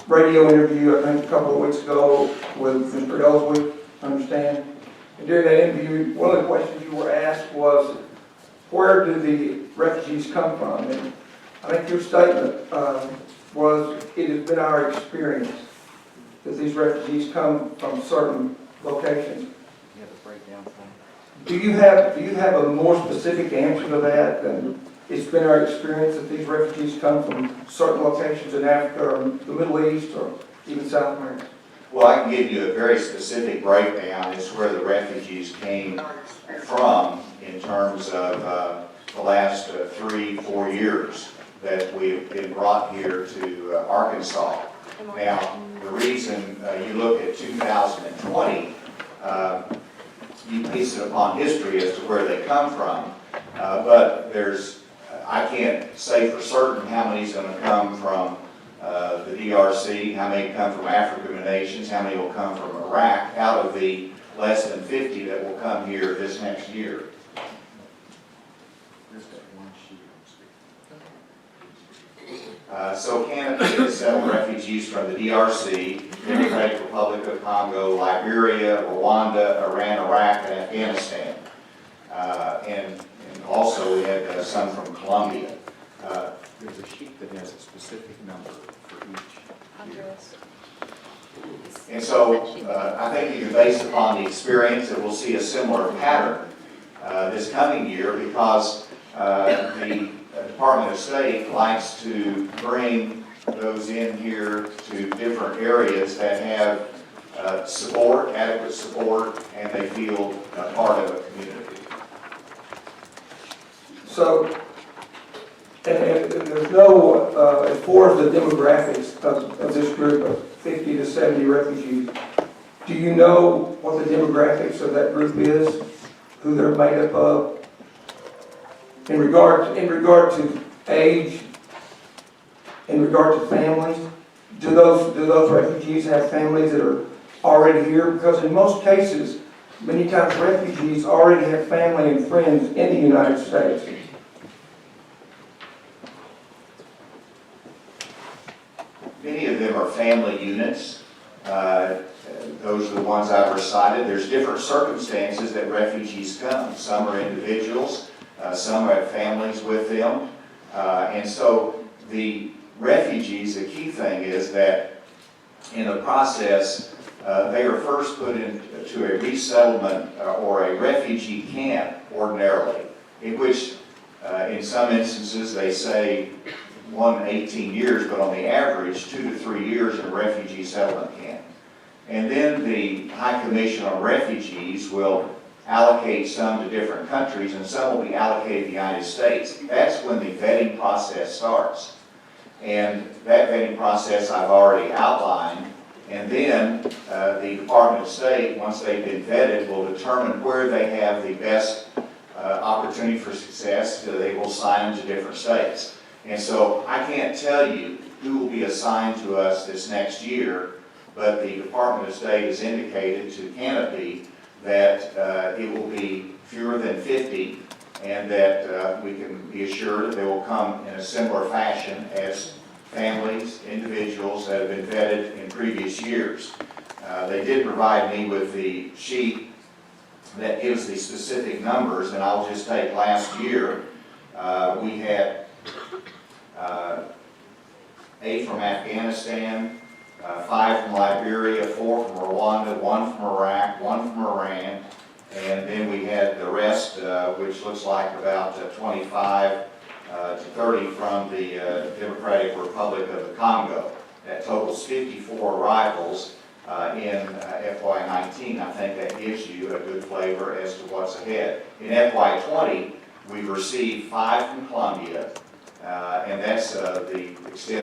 radio interview, I think a couple of weeks ago with Mr. Ellswick, I understand. And during that interview, one of the questions you were asked was, where do the refugees come from? And I think your statement was, it has been our experience that these refugees come from certain locations. You have a breakdown for me? Do you have a more specific answer to that than it's been our experience that these refugees come from certain locations in Africa or the Middle East or even South America? Well, I can give you a very specific breakdown as to where the refugees came from in terms of the last 3-4 years that we've been brought here to Arkansas. Now, the reason you look at 2020, you base it upon history as to where they come from, but I can't say for certain how many is going to come from the DRC, how many come from African nations, how many will come from Iraq, out of the less than 50 that will come here this next year. So Canopy has settled refugees from the DRC, Democratic Republic of Congo, Liberia, Rwanda, Iran, Iraq, and Afghanistan. And also we had some from Colombia. There's a sheet that has a specific number for each. And so I think you can base upon the experience that we'll see a similar pattern this coming year, because the Department of State likes to bring those in here to different areas that have support, adequate support, and they feel a part of a community. So, and there's no, as far as the demographics of this group of 50 to 70 refugees, do you know what the demographics of that group is, who they're made up of? In regard to age, in regard to families, do those refugees have families that are already here? Because in most cases, many times refugees already have family and friends in the United States. Many of them are family units. Those are the ones I've recited. There's different circumstances that refugees come. Some are individuals, some have families with them. And so the refugees, the key thing is that in the process, they are first put into a resettlement or a refugee camp ordinarily, in which in some instances they say 18 years, but on the average 2 to 3 years in a refugee settlement camp. And then the High Commission on Refugees will allocate some to different countries, and some will be allocated to the United States. That's when the vetting process starts. And that vetting process I've already outlined. And then the Department of State, once they've been vetted, will determine where they have the best opportunity for success, so they will assign them to different states. And so I can't tell you who will be assigned to us this next year, but the Department of State has indicated to Canopy that it will be fewer than 50, and that we can be assured that they will come in a similar fashion as families, individuals that have been vetted in previous years. They did provide me with the sheet that gives the specific numbers, and I'll just take last year. We had 8 from Afghanistan, 5 from Liberia, 4 from Rwanda, 1 from Iraq, 1 from Iran, and then we had the rest, which looks like about 25 to 30 from the Democratic Republic of the Congo. That totals 54 arrivals in FY19. I think that gives you a good flavor as to what's ahead. In FY20, we've received 5 from Colombia, and that's the extent